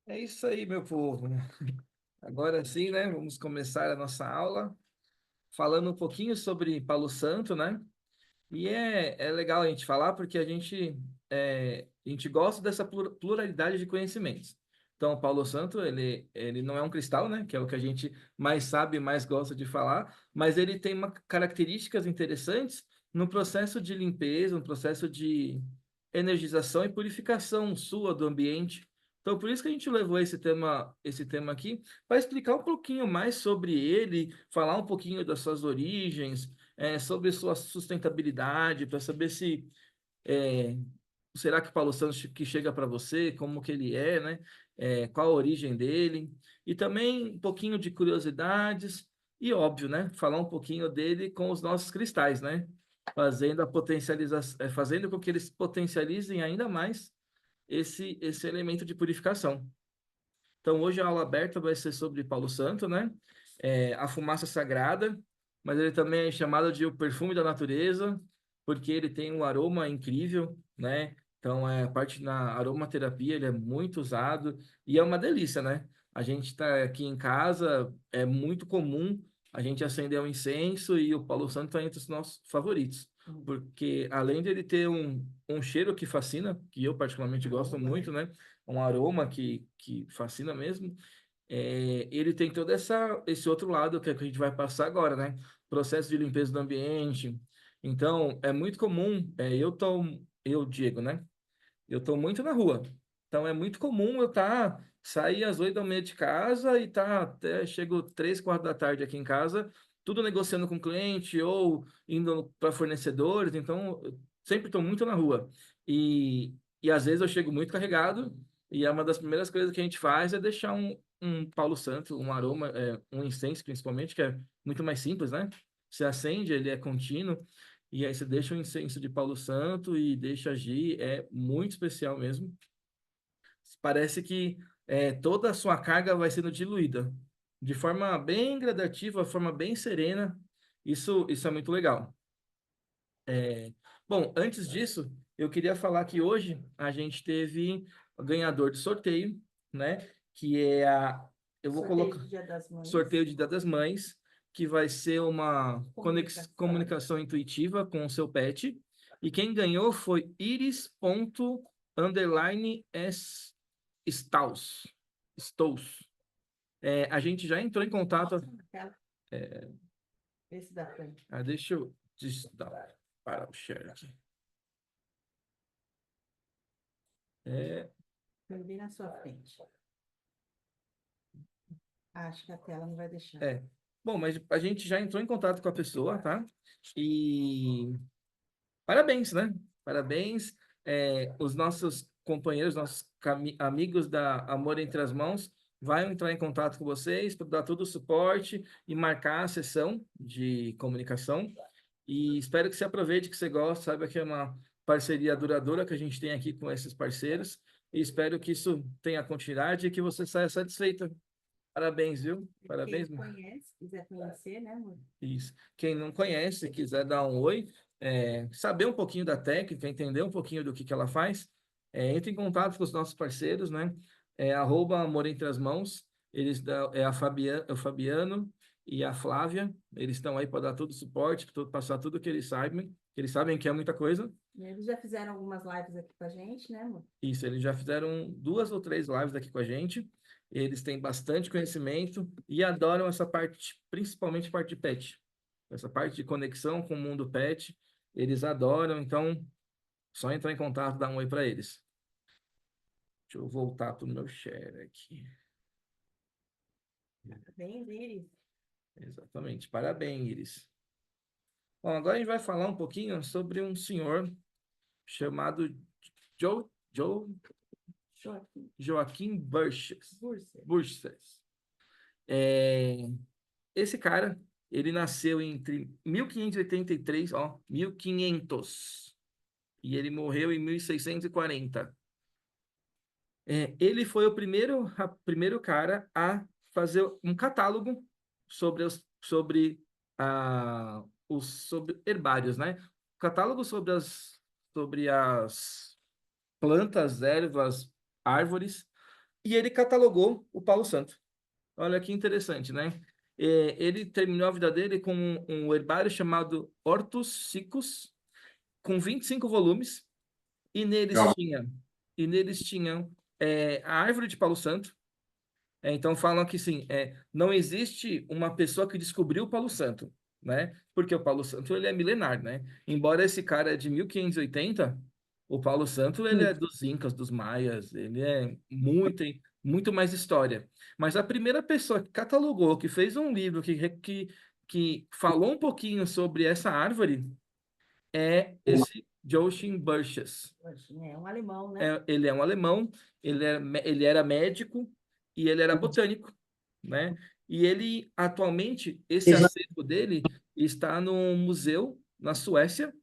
É isso aí, meu povo. Agora sim, né? Vamos começar a nossa aula falando um pouquinho sobre Paulo Santo, né? E é legal a gente falar porque a gente gosta dessa pluralidade de conhecimentos. Então, o Paulo Santo, ele não é um cristal, né? Que é o que a gente mais sabe, mais gosta de falar, mas ele tem características interessantes no processo de limpeza, no processo de energização e purificação sua do ambiente. Então, por isso que a gente levou esse tema aqui, para explicar um pouquinho mais sobre ele, falar um pouquinho das suas origens, sobre sua sustentabilidade, para saber se é, será que Paulo Santos que chega para você, como que ele é, né? Qual a origem dele, e também um pouquinho de curiosidades, e óbvio, né? Falar um pouquinho dele com os nossos cristais, né? Fazendo a potencialização, fazendo com que eles potencializem ainda mais esse elemento de purificação. Então, hoje a aula aberta vai ser sobre Paulo Santo, né? A fumaça sagrada, mas ele também é chamado de o perfume da natureza, porque ele tem um aroma incrível, né? Então, a parte na aromaterapia, ele é muito usado e é uma delícia, né? A gente está aqui em casa, é muito comum a gente acender um incenso e o Paulo Santo está entre os nossos favoritos, porque além de ele ter um cheiro que fascina, que eu particularmente gosto muito, né? Um aroma que fascina mesmo. Ele tem todo esse outro lado que é que a gente vai passar agora, né? Processo de limpeza do ambiente. Então, é muito comum, eu, Diego, né? Eu tô muito na rua. Então, é muito comum sair às 8h30 de casa e chego 3, 4 da tarde aqui em casa, tudo negociando com cliente ou indo para fornecedores. Então, eu sempre estou muito na rua. E às vezes eu chego muito carregado e uma das primeiras coisas que a gente faz é deixar um Paulo Santo, um aroma, um incenso principalmente, que é muito mais simples, né? Você acende, ele é contínuo. E aí você deixa o incenso de Paulo Santo e deixa agir, é muito especial mesmo. Parece que toda a sua carga vai sendo diluída de forma bem gradativa, de forma bem serena. Isso é muito legal. Bom, antes disso, eu queria falar que hoje a gente teve o ganhador do sorteio, né? Que é eu vou Sorteio colocar de Dia das Mães. sorteio de Dia das Mães, que vai ser uma comunicação intuitiva com o seu pet. E quem ganhou foi Iris._Staus. Stous. A gente já entrou em contato. Mostra naquela. Esse da frente. Deixa eu parar o share aqui. É, Põe bem na sua frente. Acho que a tela não vai deixar. É. Bom, mas a gente já entrou em contato com a pessoa, tá? E parabéns, né? Parabéns. Os nossos companheiros, nossos amigos da Amor Entre as Mãos, vão entrar em contato com vocês para dar todo o suporte e marcar a sessão de comunicação. E espero que você aproveite, que você goste, saiba que é uma parceria duradoura que a gente tem aqui com esses parceiros. E espero que isso tenha continuidade e que você saia satisfeita. Parabéns, viu? Quem Parabéns. não conhece, quiser conhecer, né, amor? Isso. Quem não conhece, quiser dar um oi, saber um pouquinho da técnica, entender um pouquinho do que ela faz, entre em contato com os nossos parceiros, né? @Amor Entre as Mãos. É o Fabiano e a Flávia. Eles estão aí para dar todo o suporte, para passar tudo que eles sabem que é muita coisa. Eles já fizeram algumas lives aqui com a gente, né, amor? Isso, eles já fizeram 2 ou 3 lives aqui com a gente. Eles têm bastante conhecimento e adoram essa parte, principalmente a parte de pet. Essa parte de conexão com o mundo pet, eles adoram. Então, só entrar em contato, dar um oi para eles. Deixa eu voltar para o meu share aqui. Bem deles. Exatamente. Parabéns, Iris. Bom, agora a gente vai falar um pouquinho sobre um senhor chamado Joe Joaquim. Joaquim Burches. Bursa. Burches. É, Esse cara, ele nasceu entre 1583, ó, 1500, e ele morreu em 1640. Ele foi o primeiro cara a fazer um catálogo sobre herbários, né? Catálogo sobre as plantas, ervas, árvores. e ele catalogou o Palo Santo. Olha que interessante, né? Ele terminou a vida dele com um herbário chamado Hortus Siccus, com 25 volumes, e neles Legal. tinha, e neles tinham a árvore de Palo Santo. Então falam que sim, não existe uma pessoa que descobriu o Palo Santo, né? Porque o Palo Santo ele é milenar, né? Embora esse cara é de 1580, o Palo Santo ele é dos Incas, dos Maias, ele é muito mais história. Mas a primeira pessoa que catalogou, que fez um livro que falou um pouquinho sobre essa árvore é esse Joachim Burgess. É um alemão, né? Ele é um alemão, ele era médico e ele era botânico, né? E ele, atualmente, esse acervo dele está no museu na Suécia,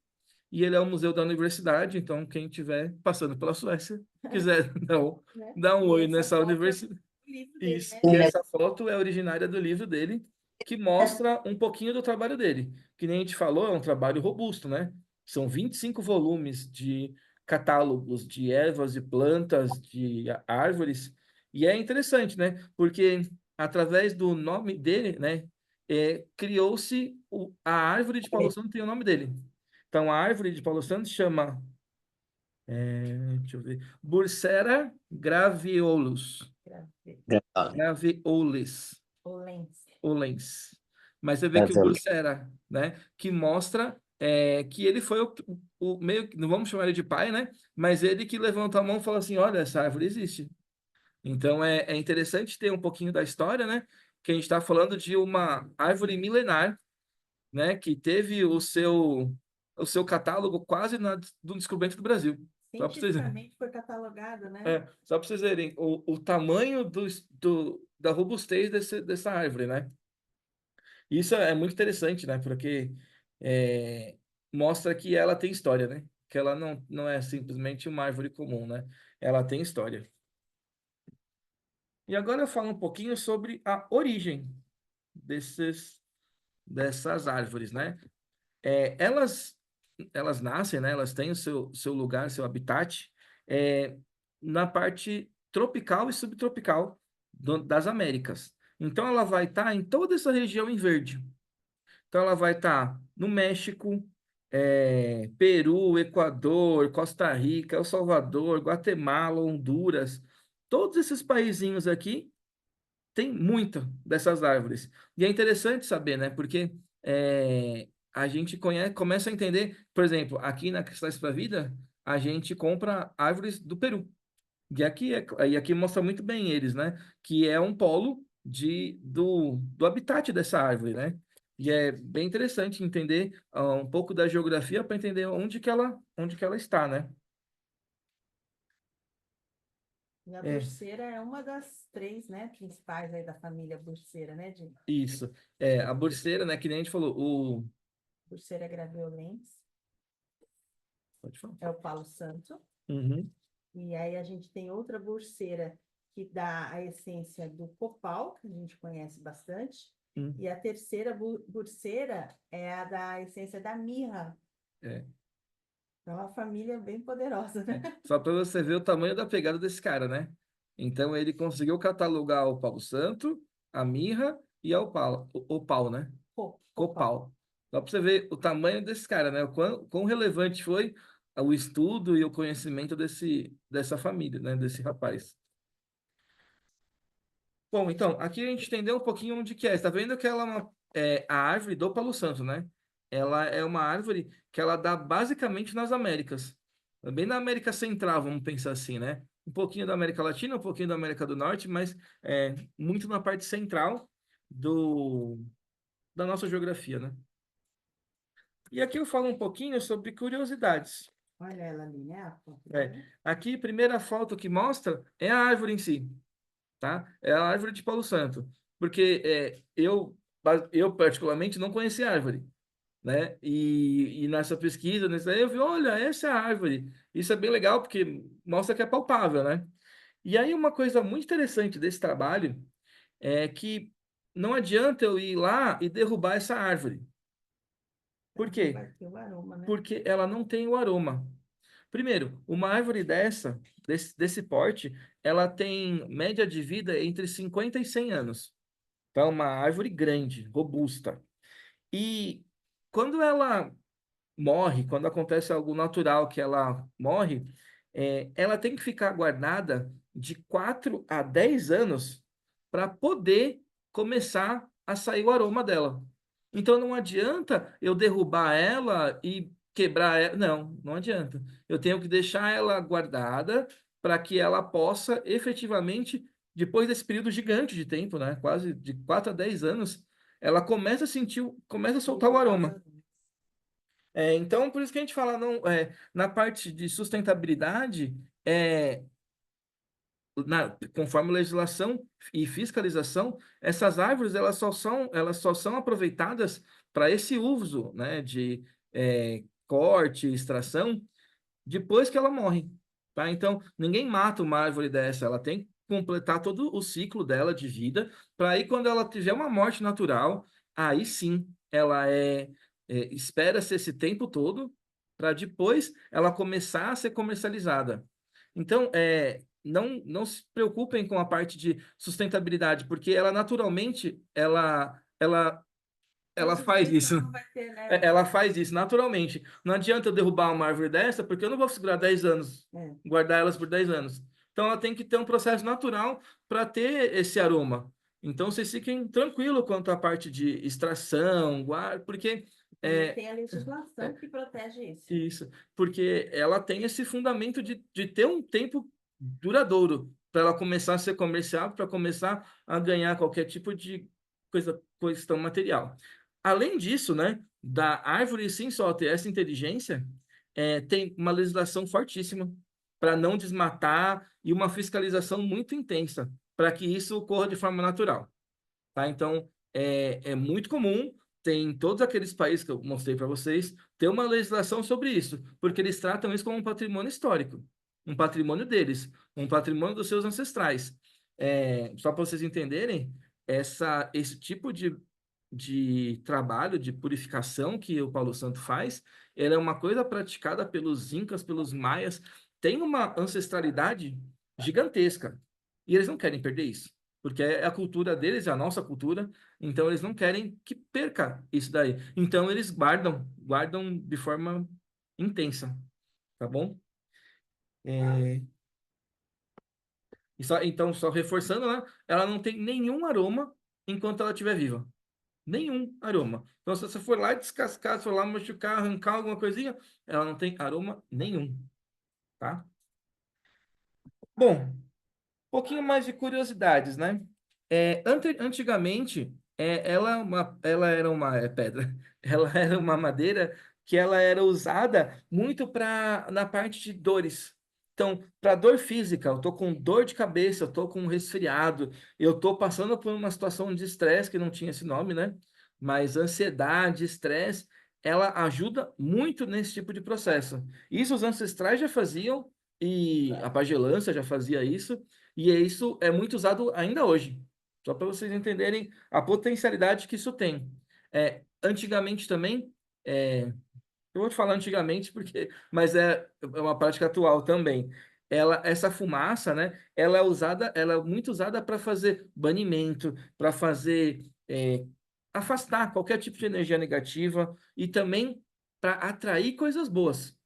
e ele é um museu da universidade, então quem estiver passando pela Suécia, quiser Né? dar um E oi essa nessa foto é universidade. do livro dele, Isso. né? E essa foto é originária do livro dele, que mostra um pouquinho do trabalho dele. Que nem a gente falou, é um trabalho robusto, né? São 25 volumes de catálogos de ervas e plantas, de árvores. E é interessante, né? Porque através do nome dele, né, criou-se a árvore de Paulo Santo tem o nome dele. Então a árvore de Paulo Santo chama, deixa eu ver, Bursera graveolus. Graveolens, Olense. olens. Mas você vê que o Bursera, né, que mostra que ele foi o meio, não vamos chamar ele de pai, né, mas ele que levantou a mão e falou assim, olha, essa árvore existe. Então é interessante ter um pouquinho da história, né, que a gente está falando de uma árvore milenar, né, que teve o seu catálogo quase do descobrimento do Brasil. Só para vocês verem. Cientificamente foi catalogado, né? Só para vocês verem o tamanho da robustez dessa árvore, né? Isso é muito interessante, né? Porque é, mostra que ela tem história, né? Que ela não é simplesmente uma árvore comum, né? Ela tem história. E agora eu falo um pouquinho sobre a origem dessas árvores, né? Elas nascem, né? Elas têm o seu lugar, seu habitat, é, na parte tropical e subtropical das Américas. Então, ela vai estar em toda essa região em verde. Então, ela vai estar no México, Peru, Equador, Costa Rica, El Salvador, Guatemala, Honduras. Todos esses paizinhos aqui tem muita dessas árvores. E é interessante saber, né? Porque a gente começa a entender, por exemplo, aqui na Cristais para a Vida, a gente compra árvores do Peru. E aqui mostra muito bem eles, né? Que é um polo do habitat dessa árvore, né? E é bem interessante entender um pouco da geografia para entender onde que ela está, né? E a É, Bursera é uma das três, né, principais aí da família Bursera, né, de isso. A burseira, né? Que nem a gente falou, Bursera graveolens, pode falar. é o Palo Santo. Uhum. E aí a gente tem outra Bursera que dá a essência do copal, que a gente conhece bastante. Uhum. E a terceira Bursera é a da essência da mirra. É. É uma família bem poderosa, né? Só para você ver o tamanho da pegada desse cara, né? Então ele conseguiu catalogar o Palo Santo, a mirra e a opal, né? Copal. Copal. Só para você ver o tamanho desse cara, né? O quão relevante foi o estudo e o conhecimento dessa família, né? Desse rapaz. Bom, então, aqui a gente entendeu um pouquinho onde que é. Está vendo que ela a árvore do Palo Santo, né? Ela é uma árvore que ela dá basicamente nas Américas. Bem na América Central, vamos pensar assim, né? Um pouquinho da América Latina, um pouquinho da América do Norte, mas muito na parte central da nossa geografia, né? E aqui eu falo um pouquinho sobre curiosidades. Olha ela ali, né? A foto É, dela. aqui, a primeira foto que mostra é a árvore em si, tá? É a árvore de Palo Santo. Porque eu particularmente não conhecia a árvore, né? E nessa pesquisa, nessa aí eu vi, olha, essa é a árvore. Isso é bem legal porque mostra que é palpável, né? E aí uma coisa muito interessante desse trabalho é que não adianta eu ir lá e derrubar essa árvore. Por Ela não quê? vai ter o aroma, né? Porque ela não tem o aroma. Primeiro, uma árvore desse porte, ela tem média de vida entre 50 e 100 anos. Então, é uma árvore grande, robusta. E quando ela morre, quando acontece algo natural que ela morre, ela tem que ficar guardada de 4 a 10 anos para poder começar a sair o aroma dela. Então não adianta eu derrubar ela e quebrar ela. Não, não adianta. Eu tenho que deixar ela guardada para que ela possa efetivamente, depois desse período gigante de tempo, né? Quase de 4 a 10 anos, ela começa a sentir, começa a soltar o aroma. Então, por isso que a gente fala, não, na parte de sustentabilidade, conforme legislação e fiscalização, essas árvores elas só são aproveitadas para esse uso, né, de corte, extração, depois que ela morre, tá? Então, ninguém mata uma árvore dessa, ela tem que completar todo o ciclo dela de vida, para aí quando ela tiver uma morte natural, aí sim, espera-se esse tempo todo para depois ela começar a ser comercializada. Então, não se preocupem com a parte de sustentabilidade, porque ela naturalmente, ela faz isso. Não vai ter, né? Ela faz isso naturalmente. Não adianta eu derrubar uma árvore dessa, porque eu não vou segurar 10 anos, É. guardar elas por 10 anos. Então ela tem que ter um processo natural para ter esse aroma. Então vocês fiquem tranquilos quanto à parte de extração, guarda, porque E é, tem a legislação que protege isso. isso, porque ela tem esse fundamento de ter um tempo duradouro para ela começar a ser comercial, para começar a ganhar qualquer tipo de questão material. Além disso, né, da árvore sim só ter essa inteligência, tem uma legislação fortíssima para não desmatar e uma fiscalização muito intensa para que isso ocorra de forma natural, tá? Então, é muito comum, tem em todos aqueles países que eu mostrei para vocês, ter uma legislação sobre isso, porque eles tratam isso como um patrimônio histórico, um patrimônio deles, um patrimônio dos seus ancestrais. Só para vocês entenderem, esse tipo de trabalho, de purificação que o Paulo Santo faz, ela é uma coisa praticada pelos incas, pelos maias, tem uma ancestralidade gigantesca, e eles não querem perder isso porque é a cultura deles, é a nossa cultura, então eles não querem que perca isso daí. Então eles guardam de forma intensa, tá bom? É, então, só reforçando, né? Ela não tem nenhum aroma enquanto ela estiver viva. Nenhum aroma. Então, se você for lá descascar, se for lá machucar, arrancar alguma coisinha, ela não tem aroma nenhum, tá? Bom, pouquinho mais de curiosidades, né? Antigamente, ela era uma pedra, ela era uma madeira que ela era usada muito na parte de dores. Então, para dor física, eu tô com dor de cabeça, eu tô com um resfriado, eu tô passando por uma situação de estresse que não tinha esse nome, né? Mas ansiedade, estresse, ela ajuda muito nesse tipo de processo. Isso os ancestrais já faziam e a pagelância já fazia isso. E isso é muito usado ainda hoje. Só para vocês entenderem a potencialidade que isso tem. Antigamente também, eu vou te falar antigamente porque, mas é uma prática atual também. Essa fumaça, né? Ela é muito usada para fazer banimento, para fazer afastar qualquer tipo de energia negativa e também para atrair coisas boas.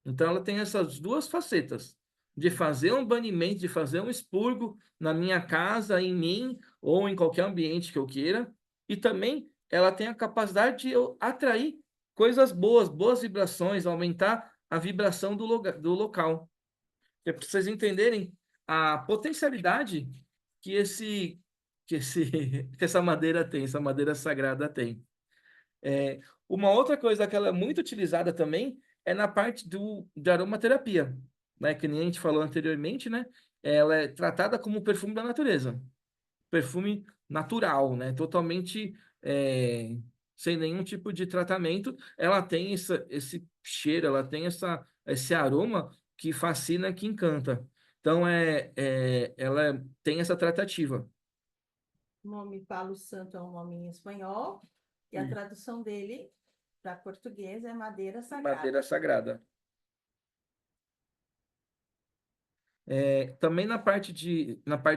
Então, ela tem essas duas facetas, de fazer um banimento, de fazer um expurgo na minha casa, em mim, ou em qualquer ambiente que eu queira, e também ela tem a capacidade de eu atrair coisas boas, boas vibrações, aumentar a vibração do local. É para vocês entenderem a potencialidade que que essa madeira tem, essa madeira sagrada tem. Uma outra coisa que ela é muito utilizada também é na parte da aromaterapia, né? Que nem a gente falou anteriormente, né? Ela é tratada como perfume da natureza, perfume natural, né? Totalmente sem nenhum tipo de tratamento. Ela tem esse cheiro, ela tem esse aroma que fascina, que encanta. Então, ela tem essa tratativa. O nome Palo Santo é um nome em espanhol, e a tradução dele para português é madeira sagrada. Madeira sagrada. Também na parte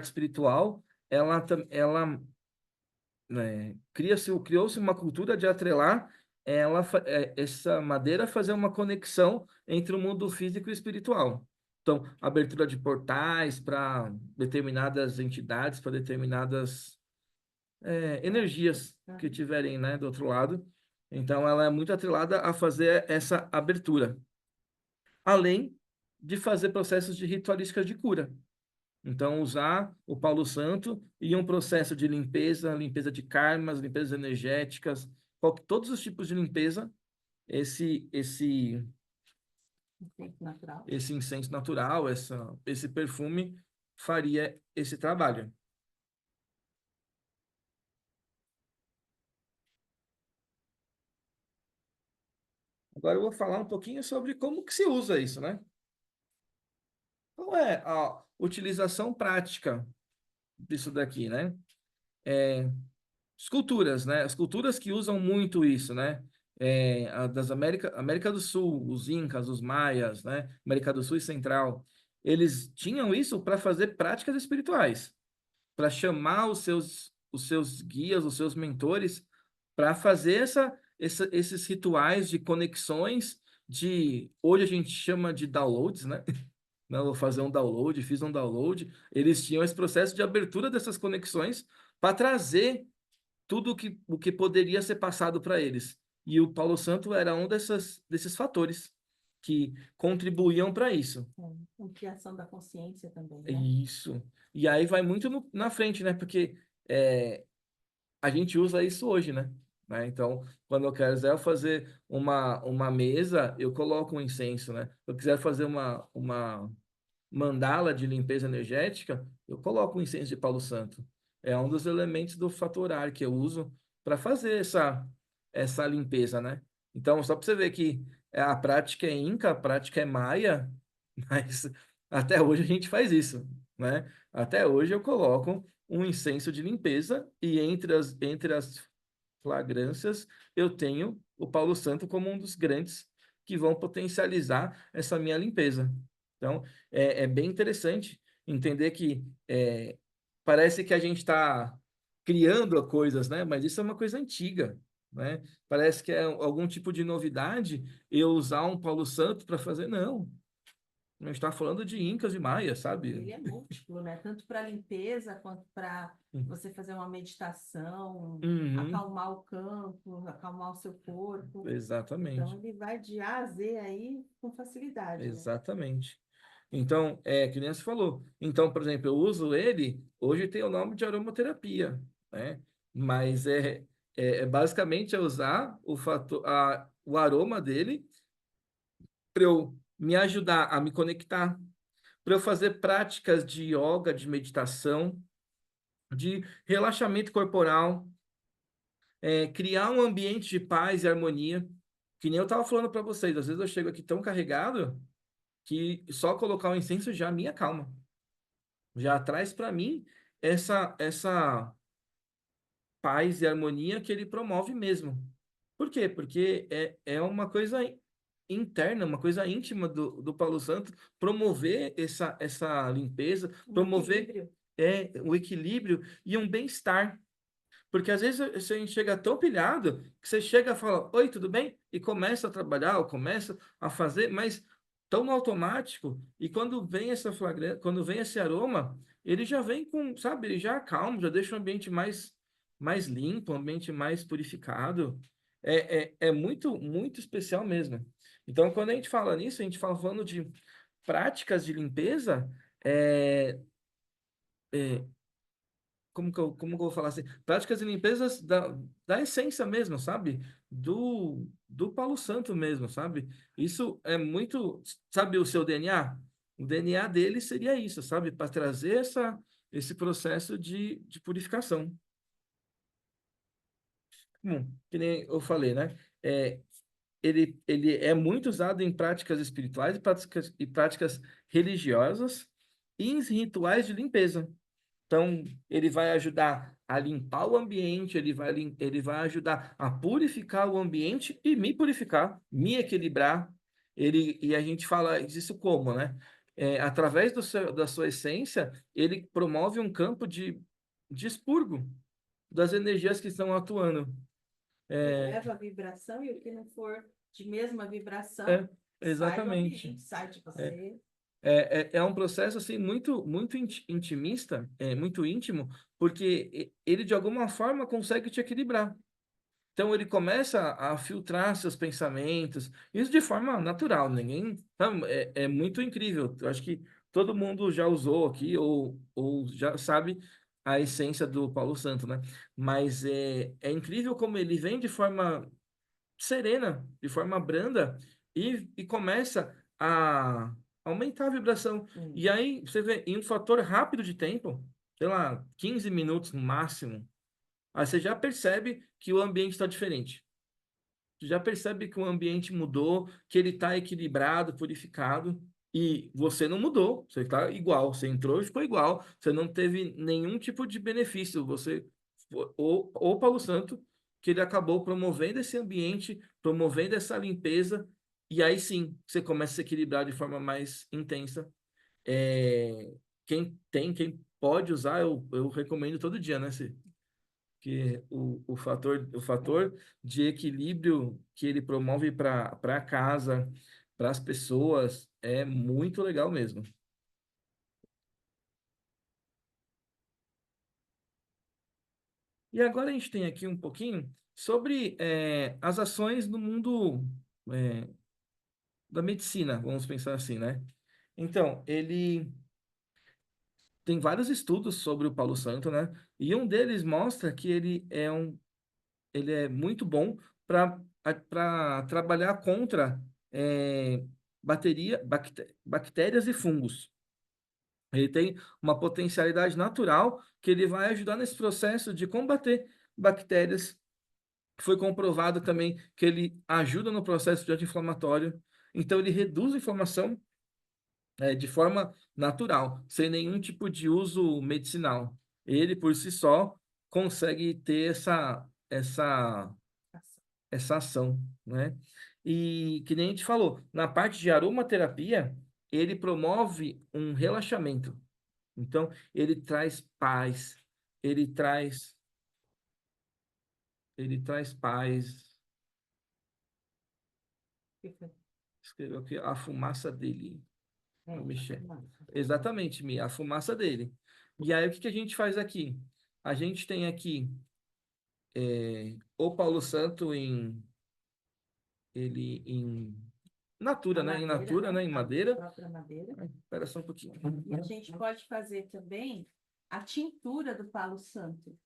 espiritual, ela né, criou-se uma cultura de atrelar essa madeira fazer uma conexão entre o mundo físico e espiritual. Então, abertura de portais para determinadas entidades, para determinadas energias que Aham. tiverem, né, do outro lado. Então, ela é muito atrelada a fazer essa abertura, além de fazer processos de ritualística de cura. Então, usar o Paulo Santo e um processo de limpeza, limpeza de karmas, limpezas energéticas, todos os tipos de limpeza, esse esse Efeito natural. esse incenso natural, esse perfume faria esse trabalho. Agora eu vou falar um pouquinho sobre como que se usa isso, né? Qual é a utilização prática disso daqui, né? Esculturas, né? Esculturas que usam muito isso, né? Das América do Sul, os Incas, os Maias, né? América do Sul e Central, eles tinham isso para fazer práticas espirituais, para chamar os seus guias, os seus mentores, para fazer esses rituais de conexões, hoje a gente chama de downloads, né? Não, vou fazer um download, fiz um download. Eles tinham esse processo de abertura dessas conexões para trazer tudo o que poderia ser passado para eles. E o Paulo Santo era um desses fatores que contribuíam para isso. Ampliação da consciência também, né? Isso. E aí vai muito na frente, né? Porque é, a gente usa isso hoje, né? Então, quando eu quiser fazer uma mesa, eu coloco um incenso, né? Se eu quiser fazer uma mandala de limpeza energética, eu coloco o incenso de Paulo Santo. É um dos elementos do fator ar que eu uso para fazer essa limpeza, né? Então, só para você ver que a prática é Inca, a prática é Maia, mas até hoje a gente faz isso, né? Até hoje eu coloco um incenso de limpeza e entre as flagrâncias eu tenho o Paulo Santo como um dos grandes que vão potencializar essa minha limpeza. Então, é bem interessante entender que parece que a gente está criando coisas, né? Mas isso é uma coisa antiga, né? Parece que é algum tipo de novidade eu usar um Paulo Santo para fazer. Não, a gente está falando de Incas e Maias, sabe? Ele é múltiplo, né? Tanto para limpeza quanto para você fazer uma meditação, Uhum, acalmar o campo, acalmar o seu corpo. Então, exatamente. ele vai de A a Z aí com facilidade, né? Exatamente. Então, que nem você falou. Então, por exemplo, eu uso ele, hoje tem o nome de aromaterapia, né? Mas basicamente é usar o aroma dele para eu me ajudar a me conectar, para eu fazer práticas de yoga, de meditação, de relaxamento corporal, criar um ambiente de paz e harmonia. Que nem eu estava falando para vocês, às vezes eu chego aqui tão carregado que só colocar o incenso já me acalma, já traz para mim essa paz e harmonia que ele promove mesmo. Por quê? Porque é uma coisa interna, uma coisa íntima do Paulo Santo, promover essa limpeza, Um promover equilíbrio. o equilíbrio e um bem-estar. Porque às vezes a gente chega tão pilhado que você chega e fala, oi, tudo bem? E começa a trabalhar, ou começa a fazer, mas tão no automático. E quando vem quando vem esse aroma, ele já vem com, sabe, ele já acalma, já deixa o ambiente mais limpo, um ambiente mais purificado. É muito, muito especial mesmo. Então, quando a gente fala nisso, a gente fala falando de práticas de limpeza, é, é, como que eu vou falar assim? Práticas e limpezas da essência mesmo, sabe? Do Paulo Santo mesmo, sabe? Isso é muito, sabe o seu DNA? O DNA dele seria isso, sabe? Para trazer esse processo de purificação. Que nem eu falei, né? É, ele é muito usado em práticas espirituais e práticas religiosas e em rituais de limpeza. Então, ele vai ajudar a limpar o ambiente, ele vai ajudar a purificar o ambiente e me purificar, me equilibrar. E a gente fala isso como, né? através da sua essência, ele promove um campo de expurgo das energias que estão atuando. É, Eleva a vibração e o que não for de mesma vibração é, sai do exatamente. ambiente, sai de É, você. é um processo assim muito intimista, muito íntimo, porque ele de alguma forma consegue te equilibrar. Então ele começa a filtrar seus pensamentos, isso de forma natural, ninguém, sabe, é muito incrível. Eu acho que todo mundo já usou aqui ou já sabe a essência do Paulo Santo, né? Mas é incrível como ele vem de forma serena, de forma branda, e começa a aumentar a vibração. Hum. E aí você vê, em um fator rápido de tempo, sei lá, 15 minutos no máximo, aí você já percebe que o ambiente está diferente. Você já percebe que o ambiente mudou, que ele está equilibrado, purificado, e você não mudou, você está igual, você entrou e ficou igual, você não teve nenhum tipo de benefício, ou Paulo Santo, que ele acabou promovendo esse ambiente, promovendo essa limpeza, e aí sim, você começa a se equilibrar de forma mais intensa. É, quem pode usar, eu recomendo todo dia, né? Que o fator de equilíbrio que ele promove para casa, para as pessoas, é muito legal mesmo. E agora a gente tem aqui um pouquinho sobre as ações no mundo é, da medicina, vamos pensar assim, né? Então, ele tem vários estudos sobre o Paulo Santo, né? E um deles mostra que ele é muito bom para trabalhar contra é, bactérias e fungos. Ele tem uma potencialidade natural que ele vai ajudar nesse processo de combater bactérias. Foi comprovado também que ele ajuda no processo de anti-inflamatório. Então, ele reduz a inflamação de forma natural, sem nenhum tipo de uso medicinal. Ele, por si só, consegue ter essa ação, né? E que nem a gente falou, na parte de aromaterapia, ele promove um relaxamento. Então, ele traz paz, ele traz, ele traz paz. Escreveu aqui a fumaça dele. É, Vou a mexer. fumaça. Exatamente, Mia, a fumaça dele. E aí, o que que a gente faz aqui? A gente tem aqui o Paulo Santo ele em A natura, né? Em madeira, natura, né? né? Em A madeira. própria madeira. Ai, espera só um pouquinho. E a gente pode fazer também a tintura do palo santo.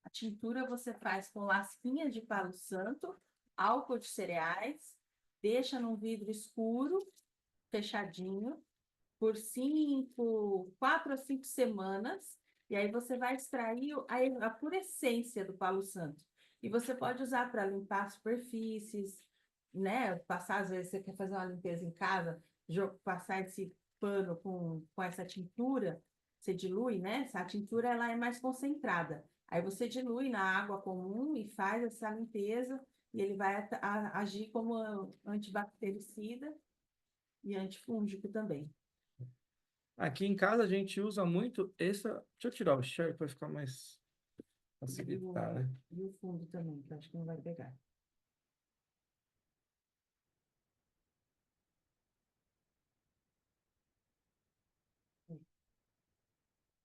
A tintura você faz com lasquinha de palo santo, álcool de cereais, deixa num vidro escuro, fechadinho, por 4 a 5 semanas, e aí você vai extrair a pura essência do palo santo. E você pode usar para limpar superfícies, né? Passar, às vezes, você quer fazer uma limpeza em casa, passar esse pano com essa tintura, você dilui, né? A tintura ela é mais concentrada. Aí você dilui na água comum e faz essa limpeza, e ele vai agir como antibactericida e antifúngico também. Aqui em casa a gente usa muito essa. Deixa eu tirar o share para ficar mais facilitar, né? E o fundo também, que eu acho que não vai pegar.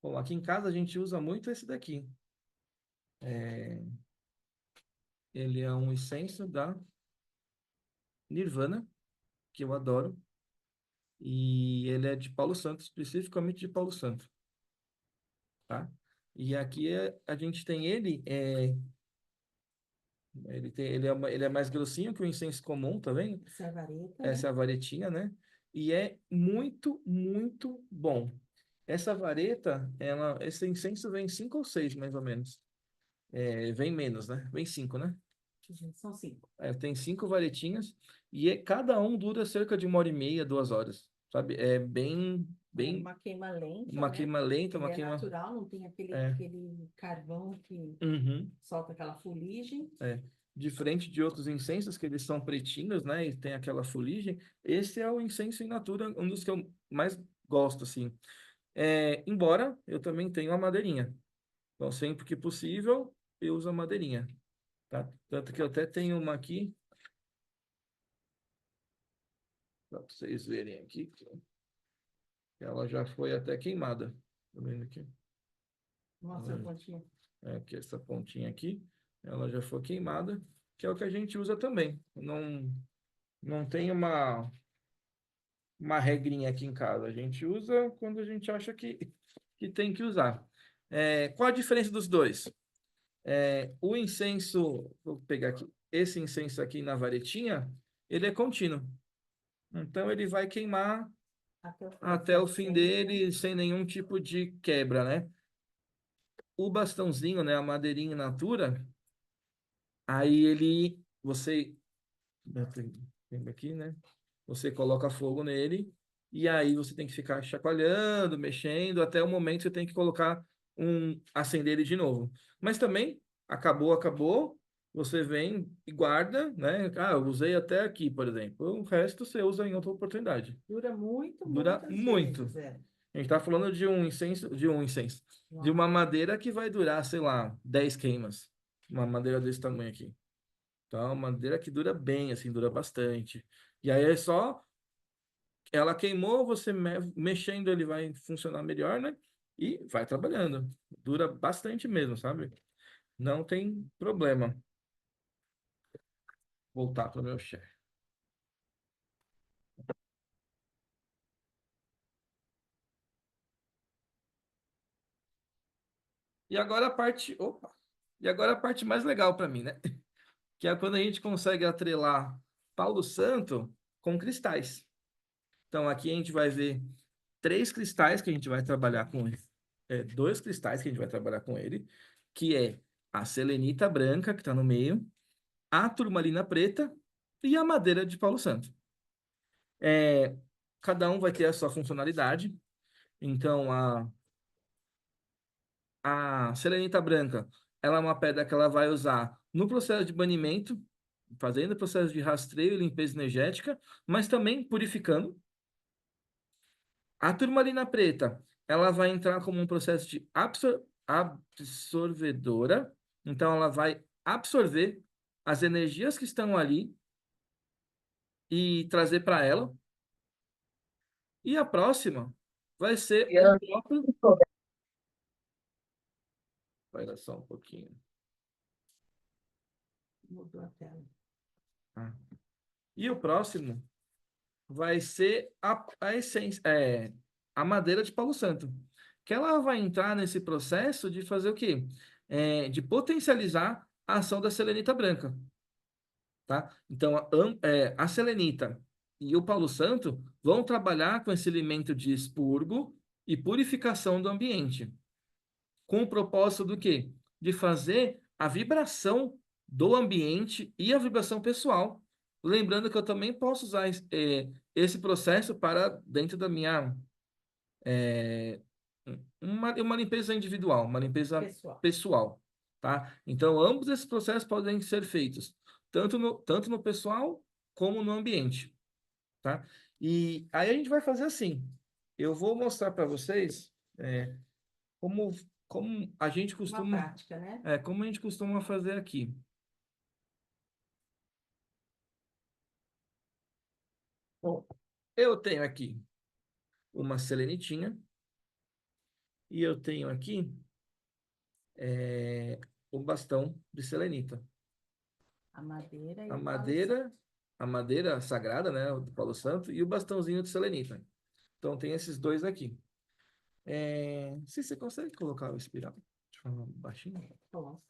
Bom, aqui em casa a gente usa muito esse daqui. É, ele é um incenso da Nirvana, que eu adoro. E ele é de Paulo Santo, especificamente de Paulo Santo, tá? E aqui a gente tem ele é mais grossinho que o incenso comum, tá vendo? Essa é a vareta, né? Essa é a varetinha, né? E é muito, muito bom. Essa vareta, esse incenso vem 5 ou 6, mais ou menos. Vem menos, né? Vem 5, né? São 5. Tem 5 varetinhas e cada um dura cerca de 1h30, 2 horas, sabe? É É bem uma queima lenta, uma né? queima lenta, Ele uma é queima. natural, não tem aquele, É. aquele carvão que Uhum. solta aquela fuligem. É. diferente de outros incensos, que eles são pretinhos, né? E tem aquela fuligem. Esse é o incenso in natura, um dos que eu mais gosto, assim. Embora eu também tenha a madeirinha. Então, sempre que possível, eu uso a madeirinha, tá? Tanto que eu até tenho uma aqui, para vocês verem aqui, que ela já foi até queimada. Tá vendo aqui? Mostra a pontinha. Que essa pontinha aqui, ela já foi queimada, que é o que a gente usa também. Não tem uma regrinha aqui em casa. A gente usa quando a gente acha que tem que usar. Qual a diferença dos dois? O incenso, vou pegar aqui, esse incenso aqui na varetinha, ele é contínuo. Então ele vai queimar até o fim dele sem nenhum tipo de quebra, né? O bastãozinho, né, a madeirinha in natura, aí tem aqui, né? Você coloca fogo nele e aí você tem que ficar chacoalhando, mexendo, até o momento que você tem que colocar acender ele de novo. Mas também, acabou, você vem e guarda, né? Ah, eu usei até aqui, por exemplo. O resto você usa em outra oportunidade. Dura muito, Dura muitas muito. vezes, é. A gente está falando de uma madeira que vai durar, sei lá, 10 queimas. Uma madeira desse tamanho aqui. Então, é uma madeira que dura bem, assim, dura bastante. E aí é só, ela queimou, você mexendo, ele vai funcionar melhor, né? E vai trabalhando. Dura bastante mesmo, sabe? Não tem problema. Voltar para o meu share. E agora a parte, opa, e agora a parte mais legal para mim, né? Que é quando a gente consegue atrelar Paulo Santo com cristais. Então aqui a gente vai ver três cristais que a gente vai trabalhar com ele. Dois cristais que a gente vai trabalhar com ele, que é a selenita branca, que está no meio, a turmalina preta e a madeira de Paulo Santo. É, cada um vai ter a sua funcionalidade. Então, a selenita branca, ela é uma pedra que ela vai usar no processo de banimento, fazendo o processo de rastreio e limpeza energética, mas também purificando. A turmalina preta, ela vai entrar como um processo de absorvedora, então ela vai absorver as energias que estão ali e trazer para ela. E a próxima vai ser o próprio. Vai dar só um pouquinho. Mudou a tela. Ah. E o próximo vai ser a essência, a madeira de Palo Santo, que ela vai entrar nesse processo de fazer o quê? De potencializar a ação da selenita branca, tá? Então, a selenita e o Palo Santo vão trabalhar com esse elemento de expurgo e purificação do ambiente, com o propósito do quê? De fazer a vibração do ambiente e a vibração pessoal. Lembrando que eu também posso usar esse processo para dentro da minha é, uma limpeza individual, uma limpeza Pessoal. pessoal, tá? Então, ambos esses processos podem ser feitos tanto no pessoal como no ambiente, tá? E aí a gente vai fazer assim. Eu vou mostrar para vocês como como a gente Uma costuma prática, né? como a gente costuma fazer aqui. Bom, eu tenho aqui uma selenitinha e eu tenho aqui um bastão de selenita. A madeira e A o palo santo. madeira, a madeira sagrada, né, do Palo Santo, e o bastãozinho de selenita. Então tem esses dois aqui. Se você consegue colocar o espiral de forma baixinha. Posso.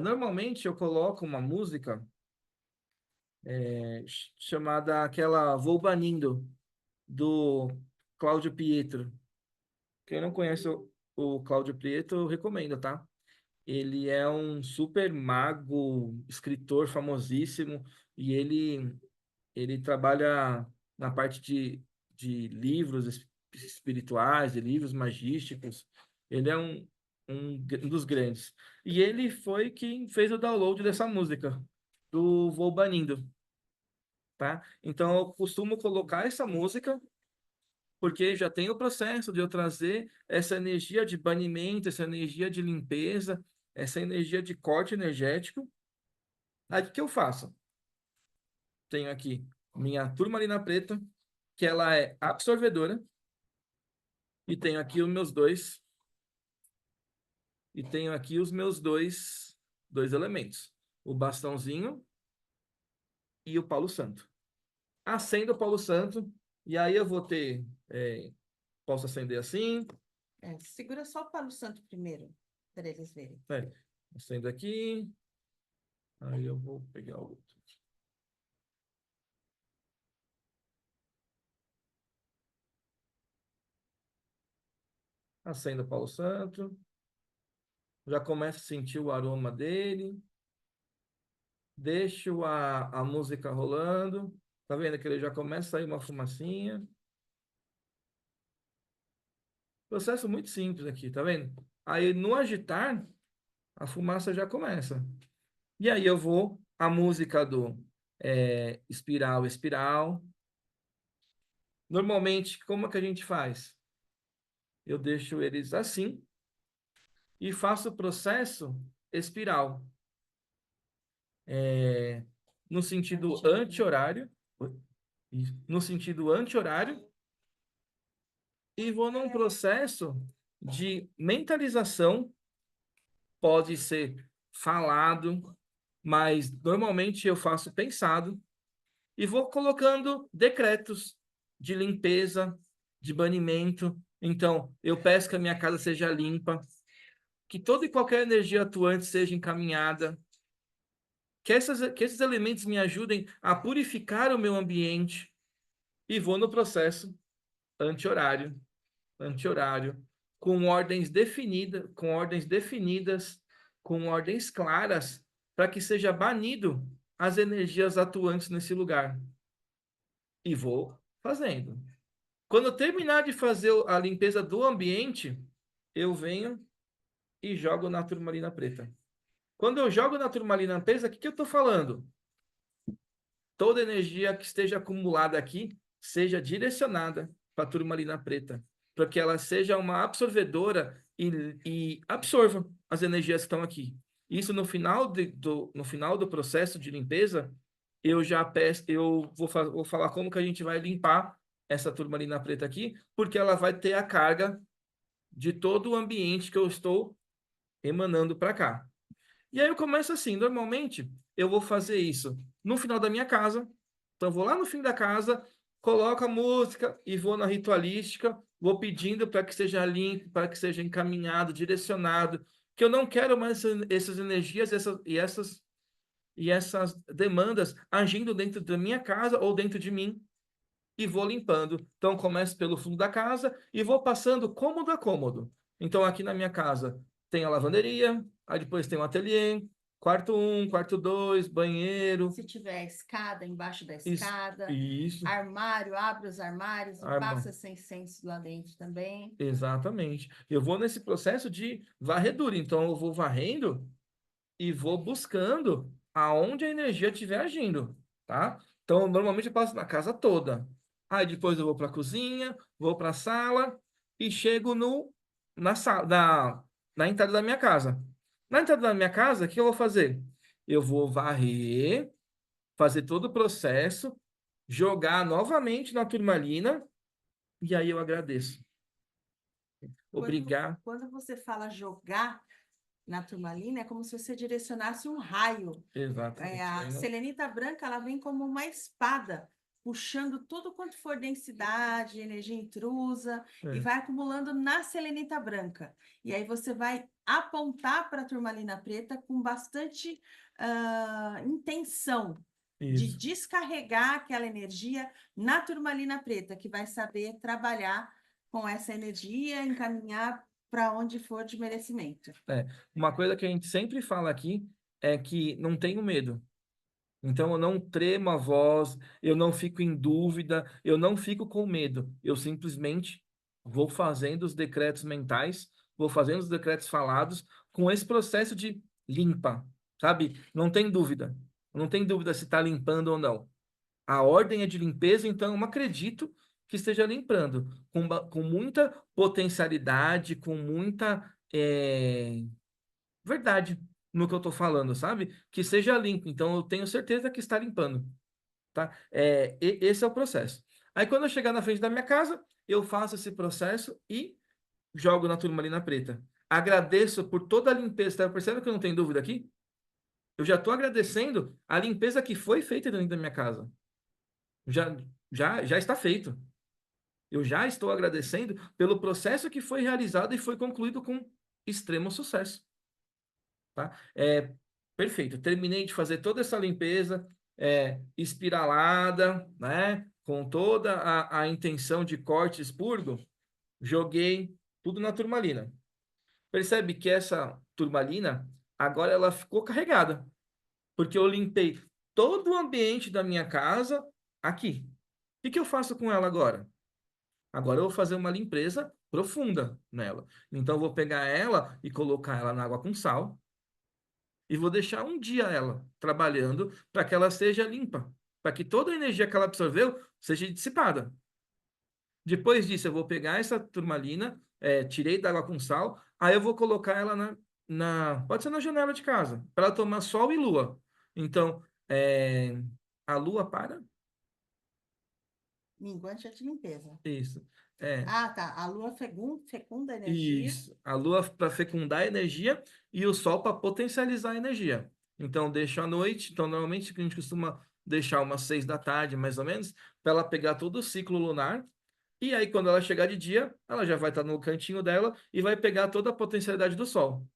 Normalmente eu coloco uma música chamada aquela Vou Banindo, do Cláudio Pietro. Quem não conhece o Cláudio Pietro, eu recomendo, tá? Ele é um super mago, escritor famosíssimo, e ele trabalha na parte de livros espirituais, de livros magísticos. Ele é um dos grandes. E ele foi quem fez o download dessa música, do Vou Banindo, tá? Então eu costumo colocar essa música, porque já tem o processo de eu trazer essa energia de banimento, essa energia de limpeza, essa energia de corte energético. Aí o que eu faço? Tenho aqui minha turmalina preta, que ela é absorvedora, e tenho aqui os meus dois, e tenho aqui os meus dois elementos, o bastãozinho e o Paulo Santo. Acendo o Paulo Santo, e aí eu vou ter, posso acender assim, Segura só o Palo Santo primeiro, para eles verem. acendo aqui, aí eu vou pegar o outro. Acendo o Paulo Santo, já começo a sentir o aroma dele, deixo a música rolando, tá vendo que ele já começa a sair uma fumacinha. Processo muito simples aqui, tá vendo? Aí no agitar, a fumaça já começa. E aí eu vou, a música do espiral, espiral. Normalmente, como é que a gente faz? Eu deixo eles assim e faço o processo espiral. É, no sentido anti-horário, no sentido anti-horário, e vou num processo de mentalização, pode ser falado, mas normalmente eu faço pensado, e vou colocando decretos de limpeza, de banimento. Então, eu peço que a minha casa seja limpa, que toda e qualquer energia atuante seja encaminhada, que esses elementos me ajudem a purificar o meu ambiente, e vou no processo anti-horário, anti-horário, com ordens definidas, com ordens claras, para que seja banido as energias atuantes nesse lugar. E vou fazendo. Quando eu terminar de fazer a limpeza do ambiente, eu venho e jogo na turmalina preta. Quando eu jogo na turmalina preta, o que eu estou falando? Toda energia que esteja acumulada aqui seja direcionada para a turmalina preta, para que ela seja uma absorvedora e absorva as energias que estão aqui. Isso no final do processo de limpeza, eu já peço, vou falar como que a gente vai limpar essa turmalina preta aqui, porque ela vai ter a carga de todo o ambiente que eu estou emanando para cá. E aí eu começo assim, normalmente eu vou fazer isso no final da minha casa. Então eu vou lá no fim da casa, coloco a música e vou na ritualística, vou pedindo para que seja limpo, para que seja encaminhado, direcionado, que eu não quero mais essas energias e essas demandas agindo dentro da minha casa ou dentro de mim, e vou limpando. Então, começo pelo fundo da casa e vou passando cômodo a cômodo. Então, aqui na minha casa tem a lavanderia, aí depois tem o ateliê, quarto um, quarto 2, banheiro. Se tiver escada, embaixo da Isso, escada, isso. armário, abre os armários e Arma. passa sem incenso lá dentro também. Exatamente. Eu vou nesse processo de varredura. Então, eu vou varrendo e vou buscando aonde a energia estiver agindo, tá? Então, normalmente eu passo na casa toda. Aí depois eu vou para a cozinha, vou para a sala e chego no na sala na entrada da minha casa. Na entrada da minha casa, o que eu vou fazer? Eu vou varrer, fazer todo o processo, jogar novamente na turmalina e aí eu agradeço. Obrigado. Quando você fala jogar na turmalina, é como se você direcionasse um raio. Exatamente. A selenita branca, ela vem como uma espada, puxando tudo quanto for densidade, energia intrusa, e vai acumulando na selenita branca. E aí você vai apontar para a turmalina preta com bastante intenção de Isso. descarregar aquela energia na turmalina preta, que vai saber trabalhar com essa energia, encaminhar para onde for de merecimento. Uma coisa que a gente sempre fala aqui é que não tenho medo. Então eu não tremo a voz, eu não fico em dúvida, eu não fico com medo. Eu simplesmente vou fazendo os decretos mentais, vou fazendo os decretos falados com esse processo de limpa, sabe? Não tem dúvida. Não tem dúvida se está limpando ou não. A ordem é de limpeza, então eu não acredito que esteja limpando. Com muita potencialidade, com muita verdade no que eu estou falando, sabe? Que seja limpo. Então eu tenho certeza que está limpando, tá? Esse é o processo. Aí quando eu chegar na frente da minha casa, eu faço esse processo e jogo na turmalina preta. Agradeço por toda a limpeza. Tá percebendo que eu não tenho dúvida aqui? Eu já estou agradecendo a limpeza que foi feita dentro da minha casa. Já, já está feito. Eu já estou agradecendo pelo processo que foi realizado e foi concluído com extremo sucesso, tá? Perfeito. Terminei de fazer toda essa limpeza, espiralada, né? Com toda a intenção de corte e expurgo, joguei tudo na turmalina. Percebe que essa turmalina agora ela ficou carregada, porque eu limpei todo o ambiente da minha casa aqui. O que eu faço com ela agora? Agora eu vou fazer uma limpeza profunda nela. Então eu vou pegar ela e colocar ela na água com sal e vou deixar um dia ela trabalhando para que ela seja limpa, para que toda a energia que ela absorveu seja dissipada. Depois disso eu vou pegar essa turmalina, tirei da água com sal, aí eu vou colocar ela pode ser na janela de casa, para ela tomar sol e lua. Então, a lua para Minguante é de limpeza. isso. É, Ah, tá. A lua fecunda a energia. Isso. A lua para fecundar a energia e o sol para potencializar a energia. Então, deixa à noite. Então, normalmente a gente costuma deixar umas 6 da tarde, mais ou menos, para ela pegar todo o ciclo lunar. E aí, quando ela chegar de dia, ela já vai estar no cantinho dela e vai pegar toda a potencialidade do sol,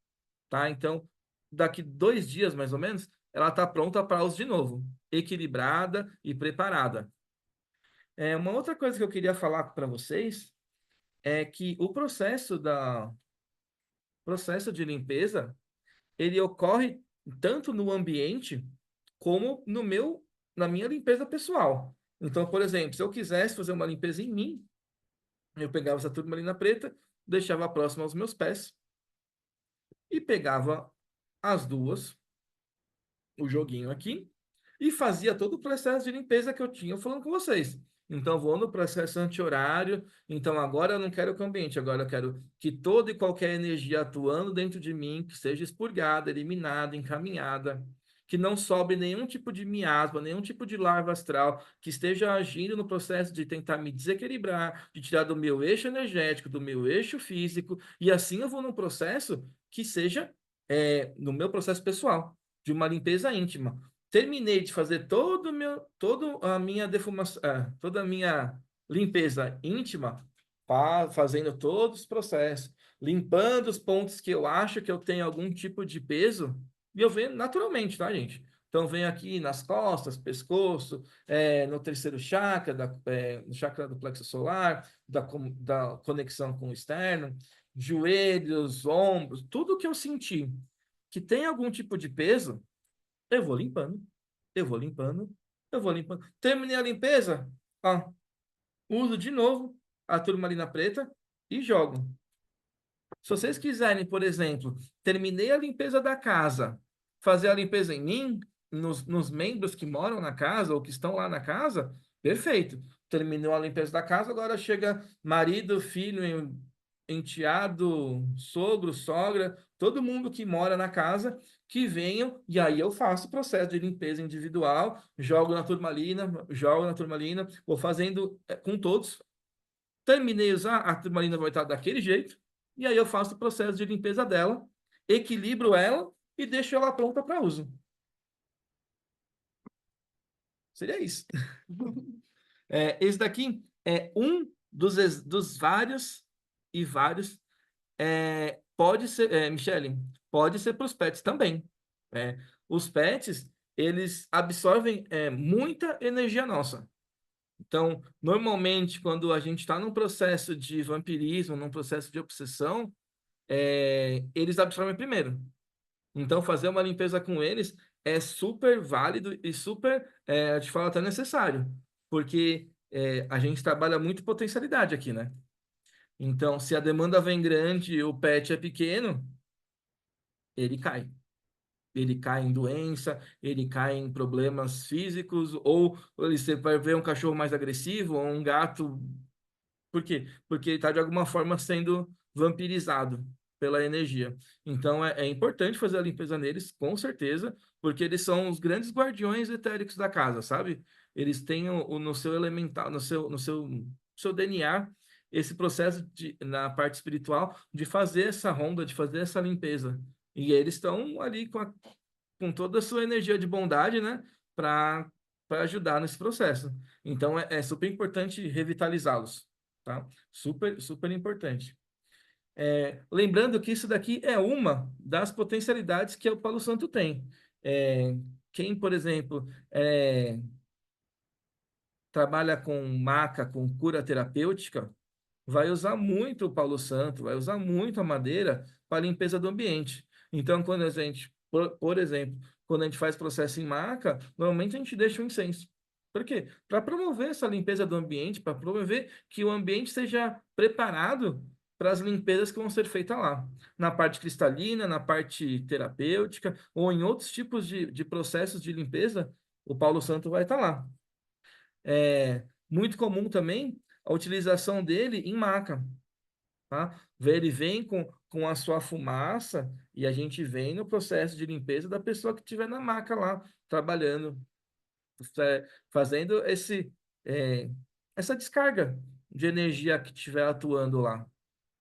tá? Então, daqui 2 dias, mais ou menos, ela está pronta para uso de novo, equilibrada e preparada. Uma outra coisa que eu queria falar para vocês é que o processo de limpeza, ele ocorre tanto no ambiente como na minha limpeza pessoal. Então, por exemplo, se eu quisesse fazer uma limpeza em mim, eu pegava essa turmalina preta, deixava próximo aos meus pés e pegava as duas, o joguinho aqui, e fazia todo o processo de limpeza que eu tinha falando com vocês. Então, vou no processo anti-horário. Então, agora eu não quero que o ambiente, agora eu quero que toda e qualquer energia atuando dentro de mim, que seja expurgada, eliminada, encaminhada, que não sobre nenhum tipo de miasma, nenhum tipo de larva astral, que esteja agindo no processo de tentar me desequilibrar, de tirar do meu eixo energético, do meu eixo físico, e assim eu vou num processo que seja, no meu processo pessoal de uma limpeza íntima. Terminei de fazer toda a minha defumação, toda a minha limpeza íntima, fazendo todos os processos, limpando os pontos que eu acho que eu tenho algum tipo de peso, e eu venho naturalmente, tá, gente? Então, venho aqui nas costas, pescoço, no terceiro chakra, no chakra do plexo solar, da conexão com o externo, joelhos, ombros, tudo que eu senti que tem algum tipo de peso, eu vou limpando, eu vou limpando, eu vou limpando. Terminei a limpeza, ó, uso de novo a turmalina preta e jogo. Se vocês quiserem, por exemplo, terminei a limpeza da casa, fazer a limpeza em mim, nos membros que moram na casa ou que estão lá na casa, perfeito. Terminou a limpeza da casa, agora chega marido, filho, enteado, sogro, sogra, todo mundo que mora na casa, que venham, e aí eu faço o processo de limpeza individual, jogo na turmalina, vou fazendo com todos. Terminei de usar, a turmalina vai estar daquele jeito, e aí eu faço o processo de limpeza dela, equilibro ela e deixo ela pronta para uso. Seria isso. Esse daqui é um dos vários e vários. Pode ser, Michele, pode ser para os pets também. Os pets, eles absorvem muita energia nossa. Então, normalmente, quando a gente está num processo de vampirismo, num processo de obsessão, eles absorvem primeiro. Então, fazer uma limpeza com eles é super válido e super, eu te falo, até necessário, porque a gente trabalha muito potencialidade aqui, né? Então, se a demanda vem grande e o pet é pequeno, ele cai. Ele cai em doença, ele cai em problemas físicos, ou você vai ver um cachorro mais agressivo, ou um gato. Por quê? Porque ele está de alguma forma sendo vampirizado pela energia. Então é importante fazer a limpeza neles, com certeza, porque eles são os grandes guardiões etéricos da casa, sabe? Eles têm no seu elemental, no seu DNA, esse processo na parte espiritual de fazer essa ronda, de fazer essa limpeza. E eles estão ali com toda a sua energia de bondade, né? Para ajudar nesse processo. Então é super importante revitalizá-los, tá? Super, super importante. Lembrando que isso daqui é uma das potencialidades que o Palo Santo tem. É, quem, por exemplo, trabalha com maca, com cura terapêutica, vai usar muito o Paulo Santo, vai usar muito a madeira para a limpeza do ambiente. Então, quando a gente, por exemplo, quando a gente faz processo em maca, normalmente a gente deixa o incenso. Por quê? Para promover essa limpeza do ambiente, para promover que o ambiente seja preparado para as limpezas que vão ser feitas lá. Na parte cristalina, na parte terapêutica, ou em outros tipos de processos de limpeza, o Paulo Santo vai estar lá. É muito comum também a utilização dele em maca, tá? Ele vem com a sua fumaça e a gente vem no processo de limpeza da pessoa que estiver na maca lá, trabalhando, fazendo é, essa descarga de energia que estiver atuando lá.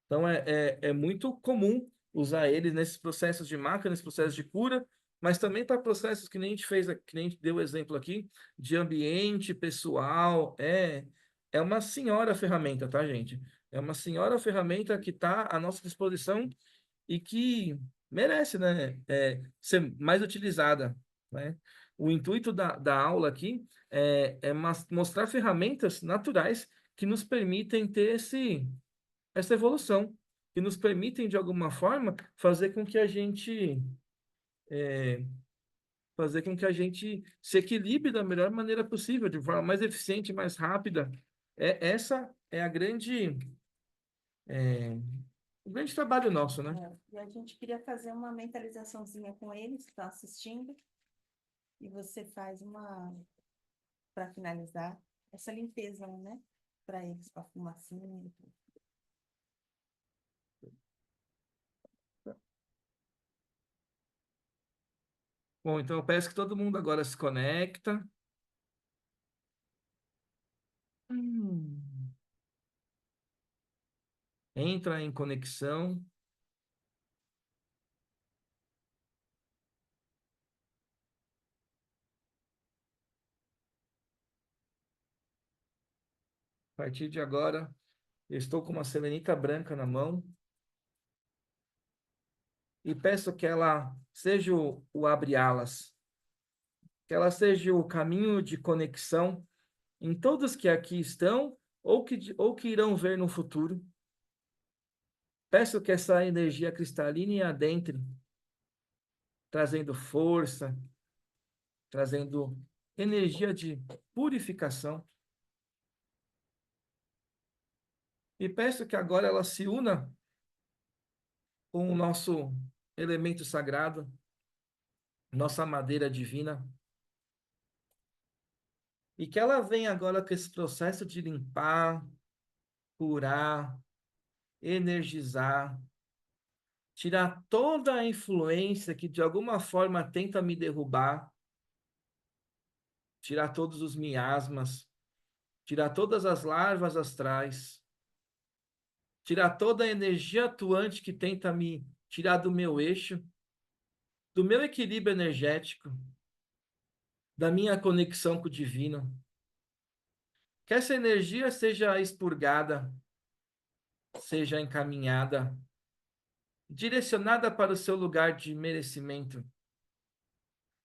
Então é muito comum usar ele nesses processos de marca, nesses processos de cura, mas também para processos que nem a gente fez, que nem a gente deu o exemplo aqui, de ambiente pessoal. É uma senhora ferramenta, tá, gente? É uma senhora ferramenta que está à nossa disposição e que merece, né, ser mais utilizada, né? O intuito da aula aqui é mostrar ferramentas naturais que nos permitem ter essa evolução, que nos permitem, de alguma forma, é, fazer com que a gente se equilibre da melhor maneira possível, de forma mais eficiente, mais rápida. Essa é é, o grande trabalho nosso, né? E a gente queria fazer uma mentalizaçãozinha com eles que estão assistindo, e você faz para finalizar, essa limpeza, né? Para eles, com a fumacinha e tudo. Bom, então eu peço que todo mundo agora se conecta. Hum. Entra em conexão. A partir de agora, eu estou com uma selenita branca na mão e peço que ela seja o abre-alas, que ela seja o caminho de conexão em todos que aqui estão ou que irão ver no futuro. Peço que essa energia cristalina adentre, trazendo força, trazendo energia de purificação. E peço que agora ela se una com o nosso elemento sagrado, nossa madeira divina, e que ela venha agora com esse processo de limpar, curar, energizar, tirar toda a influência que de alguma forma tenta me derrubar, tirar todos os miasmas, tirar todas as larvas astrais, tirar toda a energia atuante que tenta me tirar do meu eixo, do meu equilíbrio energético, da minha conexão com o divino. Que essa energia seja expurgada, seja encaminhada, direcionada para o seu lugar de merecimento.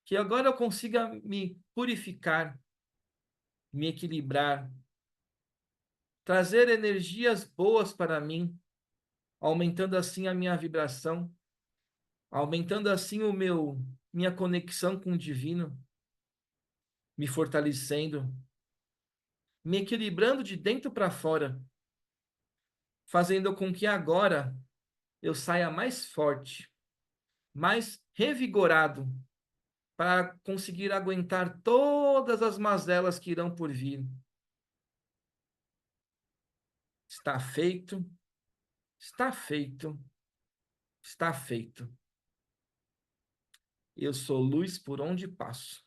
Que agora eu consiga me purificar, me equilibrar, trazer energias boas para mim, aumentando assim a minha vibração, aumentando assim minha conexão com o divino, me fortalecendo, me equilibrando de dentro para fora, fazendo com que agora eu saia mais forte, mais revigorado, para conseguir aguentar todas as mazelas que irão por vir. Está feito, está feito, está feito. Eu sou luz por onde passo.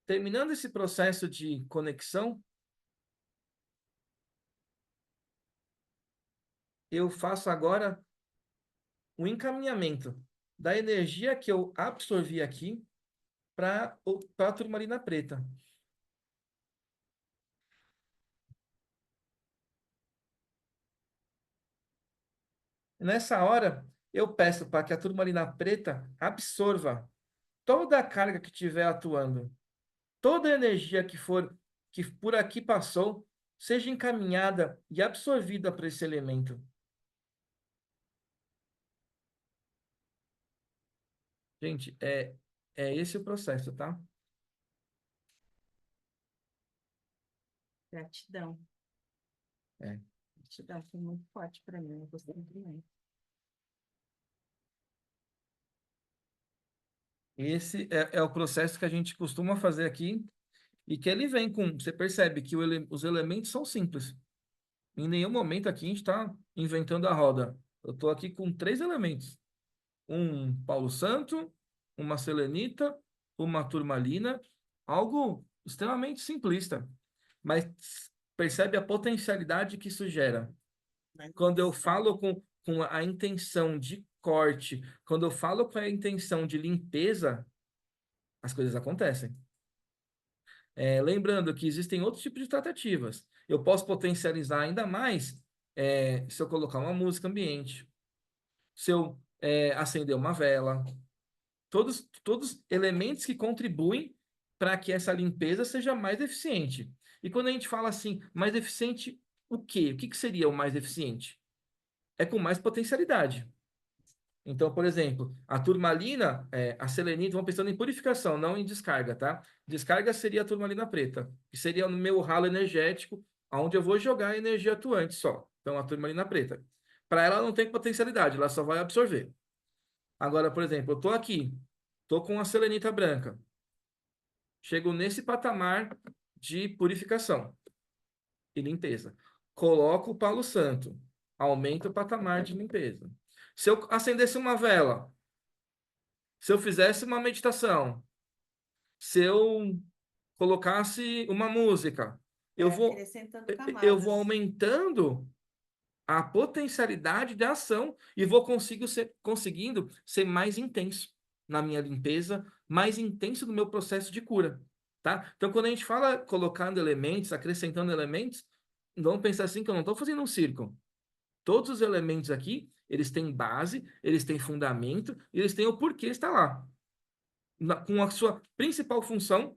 Terminando esse processo de conexão, eu faço agora o encaminhamento da energia que eu absorvi aqui para a turmalina preta. Nessa hora, eu peço para que a turmalina preta absorva toda a carga que estiver atuando, toda a energia que por aqui passou, seja encaminhada e absorvida para esse elemento. Gente, é esse o processo, tá? Gratidão. É. Gratidão, foi muito forte para mim. Eu gostei muito. Esse é o processo que a gente costuma fazer aqui e que ele vem com. Você percebe que os elementos são simples. Em nenhum momento aqui a gente está inventando a roda. Eu estou aqui com 3 elementos: um Paulo Santo, uma selenita, uma turmalina, algo extremamente simplista. Mas percebe a potencialidade que isso gera. Quando eu falo com a intenção de corte, quando eu falo com a intenção de limpeza, as coisas acontecem. Lembrando que existem outros tipos de tratativas. Eu posso potencializar ainda mais se eu colocar uma música ambiente, se eu acender uma vela, todos elementos que contribuem para que essa limpeza seja mais eficiente. E quando a gente fala assim, mais eficiente, o quê? O que que seria o mais eficiente? É com mais potencialidade. Então, por exemplo, a turmalina, a selenita, vão pensando em purificação, não em descarga, tá? Descarga seria a turmalina preta, que seria no meu ralo energético, onde eu vou jogar a energia atuante só. Então, a turmalina preta. Para ela não tem potencialidade, ela só vai absorver. Agora, por exemplo, eu estou aqui, estou com a selenita branca. Chego nesse patamar de purificação e limpeza. Coloco o palo santo, aumenta o patamar de limpeza. Se eu acendesse uma vela, se eu fizesse uma meditação, se eu colocasse uma música, eu Vai vou, acrescentando eu vou camadas. aumentando a potencialidade de ação e vou conseguindo ser mais intenso na minha limpeza, mais intenso no meu processo de cura, tá? Então, quando a gente fala colocando elementos, acrescentando elementos, vamos pensar assim que eu não estou fazendo um círculo. Todos os elementos aqui, eles têm base, eles têm fundamento, e eles têm o porquê estar lá, com a sua principal função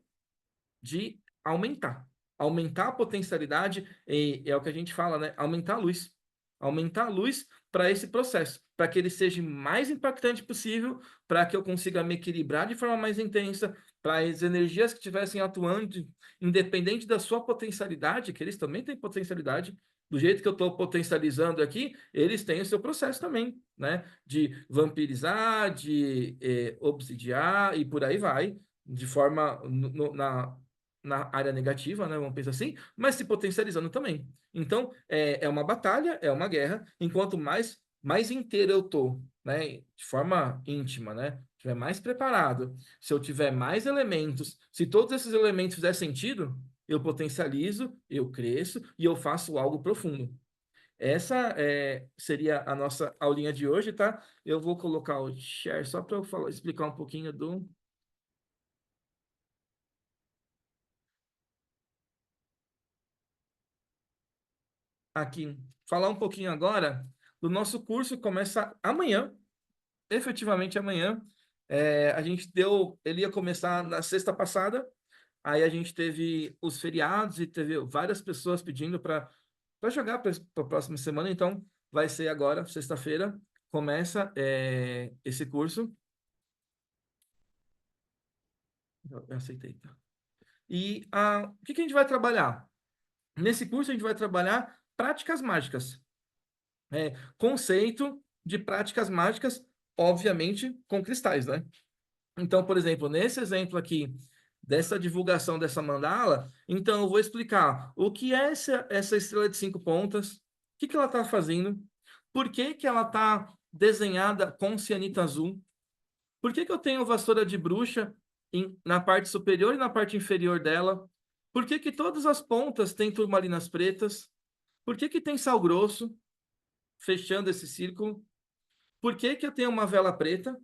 de aumentar. Aumentar a potencialidade, é o que a gente fala, né? Aumentar a luz. Aumentar a luz para esse processo, para que ele seja mais impactante possível, para que eu consiga me equilibrar de forma mais intensa, para as energias que estivessem atuando, independente da sua potencialidade, que eles também têm potencialidade, do jeito que eu estou potencializando aqui, eles têm o seu processo também, né? De vampirizar, de obsidiar e por aí vai, de forma na área negativa, né? Vamos pensar assim, mas se potencializando também. Então, é uma batalha, é uma guerra. Enquanto mais inteiro eu tô, né? De forma íntima, né? Estiver mais preparado, se eu tiver mais elementos, se todos esses elementos fizerem sentido, eu potencializo, eu cresço e eu faço algo profundo. Essa seria a nossa aulinha de hoje, tá? Eu vou colocar o share só para eu explicar um pouquinho do aqui. Falar um pouquinho agora do nosso curso que começa amanhã, efetivamente amanhã. A gente ele ia começar na sexta passada, aí a gente teve os feriados e teve várias pessoas pedindo para jogar para a próxima semana, então vai ser agora, sexta-feira, começa esse curso. Eu aceitei, tá? E o que que a gente vai trabalhar? Nesse curso a gente vai trabalhar práticas mágicas. Conceito de práticas mágicas, obviamente, com cristais, né? Então, por exemplo, nesse exemplo aqui, dessa divulgação dessa mandala, então eu vou explicar o que é essa estrela de 5 pontas, o que ela está fazendo, por que ela está desenhada com cianita azul, por que eu tenho vassoura de bruxa na parte superior e na parte inferior dela, por que todas as pontas têm turmalinas pretas, por que tem sal grosso, fechando esse círculo, por que eu tenho uma vela preta.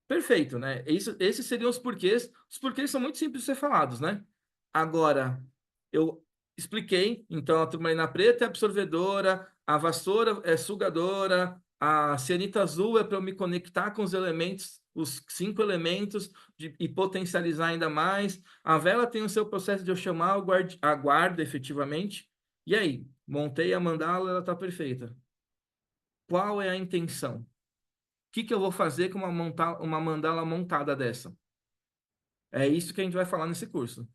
Perfeito, né? Esses seriam os porquês. Os porquês são muito simples de ser falados, né? Agora, eu expliquei, então a turmalina preta é absorvedora, a vassoura é sugadora, a cianita azul é para eu me conectar com os elementos, os 5 elementos, e potencializar ainda mais. A vela tem o seu processo de eu chamar a guarda efetivamente. E aí, montei a mandala, ela está perfeita. Qual é a intenção? Que eu vou fazer com uma mandala montada dessa? É isso que a gente vai falar nesse curso.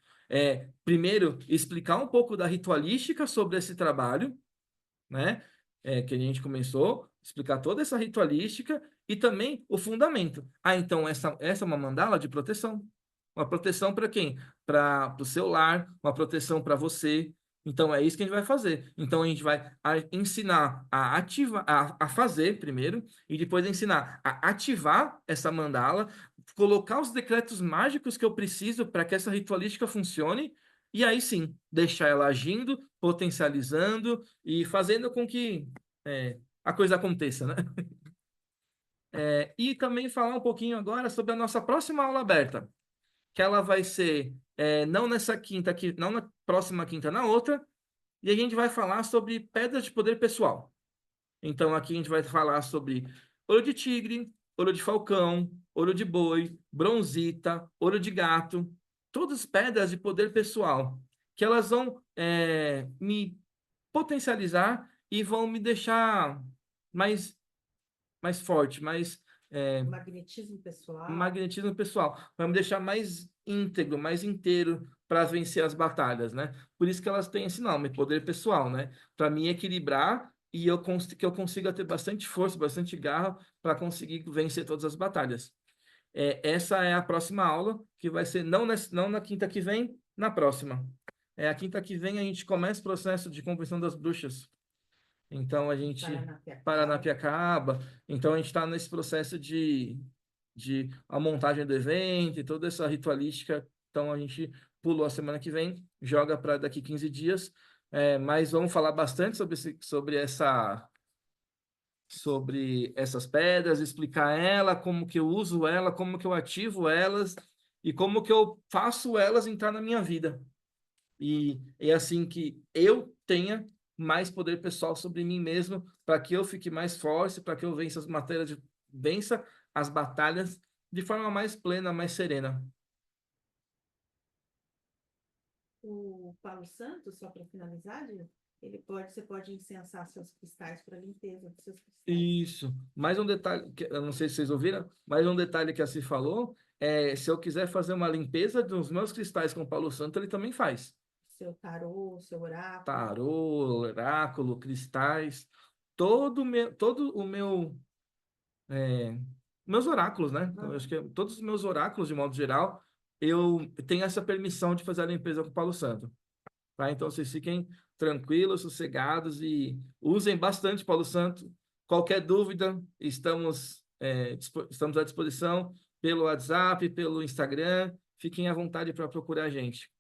Primeiro, explicar um pouco da ritualística sobre esse trabalho, né? Que a gente começou, explicar toda essa ritualística e também o fundamento. Então, essa é uma mandala de proteção. Uma proteção para quem? Para o seu lar, uma proteção para você. Então, é isso que a gente vai fazer. Então, a gente vai ensinar a ativar, a fazer primeiro, e depois ensinar a ativar essa mandala, colocar os decretos mágicos que eu preciso para que essa ritualística funcione, e aí sim, deixar ela agindo, potencializando e fazendo com que a coisa aconteça, né? E também falar um pouquinho agora sobre a nossa próxima aula aberta, que ela vai ser não nessa quinta aqui, não na próxima quinta, na outra, e a gente vai falar sobre pedras de poder pessoal. Então aqui a gente vai falar sobre olho de tigre, olho de falcão, olho de boi, bronzita, olho de gato, todas pedras de poder pessoal, que elas vão me potencializar e vão me deixar mais forte, mais Magnetismo pessoal. magnetismo pessoal, vai me deixar mais íntegro, mais inteiro para vencer as batalhas, né? Por isso que elas têm esse nome, poder pessoal, né? Para me equilibrar e que eu consiga ter bastante força, bastante garra para conseguir vencer todas as batalhas. Essa é a próxima aula, que vai ser não na quinta que vem, na próxima. A quinta que vem a gente começa o processo de convenção das bruxas. Então a gente Paranapiacaba, então a gente está nesse processo de a montagem do evento e toda essa ritualística. Então a gente pulou a semana que vem, joga para daqui 15 dias, mas vamos falar bastante sobre essas pedras, explicar ela, como que eu uso ela, como que eu ativo elas e como que eu faço elas entrar na minha vida. E é assim que eu tenha mais poder pessoal sobre mim mesmo, para que eu fique mais forte, para que eu vença as batalhas de forma mais plena, mais serena. O Paulo Santos, só para finalizar, Diego, você pode incensar seus cristais para limpeza dos seus cristais. Isso. Mais um detalhe, que eu não sei se vocês ouviram, mais um detalhe que a Si falou, se eu quiser fazer uma limpeza dos meus cristais com o Paulo Santo, ele também faz. Seu tarô, seu oráculo. Tarô, oráculo, cristais, todo o meu meus oráculos, né? Então, eu acho que todos os meus oráculos, de modo geral, eu tenho essa permissão de fazer a limpeza com o Paulo Santo. Tá? Então, vocês fiquem tranquilos, sossegados e usem bastante Paulo Santo. Qualquer dúvida, estamos à disposição pelo WhatsApp, pelo Instagram. Fiquem à vontade para procurar a gente.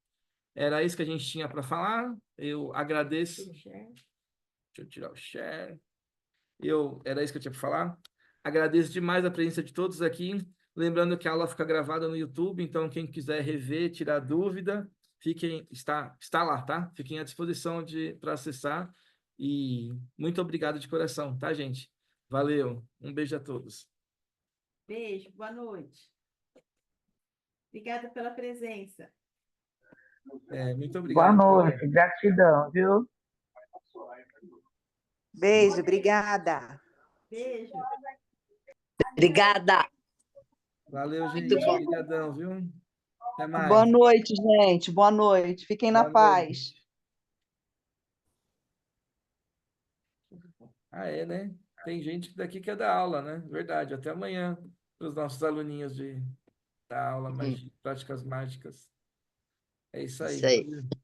Era isso que a gente tinha para falar. Eu agradeço. Deixa eu tirar o share. Era isso que eu tinha para falar. Agradeço demais a presença de todos aqui. Lembrando que a aula fica gravada no YouTube, então quem quiser rever, tirar dúvida, está lá, tá? Fiquem à disposição para acessar. E muito obrigado de coração, tá, gente? Valeu. Um beijo a todos. Beijo, boa noite. Obrigada pela presença. Muito Boa obrigado. noite, gratidão, viu? Beijo, obrigada. Beijo. Obrigada. Valeu, gente. Muito bom. Obrigadão, viu? Até mais. Boa noite, gente. Boa noite. Fiquem na Boa paz. noite. Ah, é, né? Tem gente que daqui quer dar aula, né? Verdade. Até amanhã para os nossos aluninhos da aula Uhum. práticas mágicas. É isso aí. Isso aí. Valeu.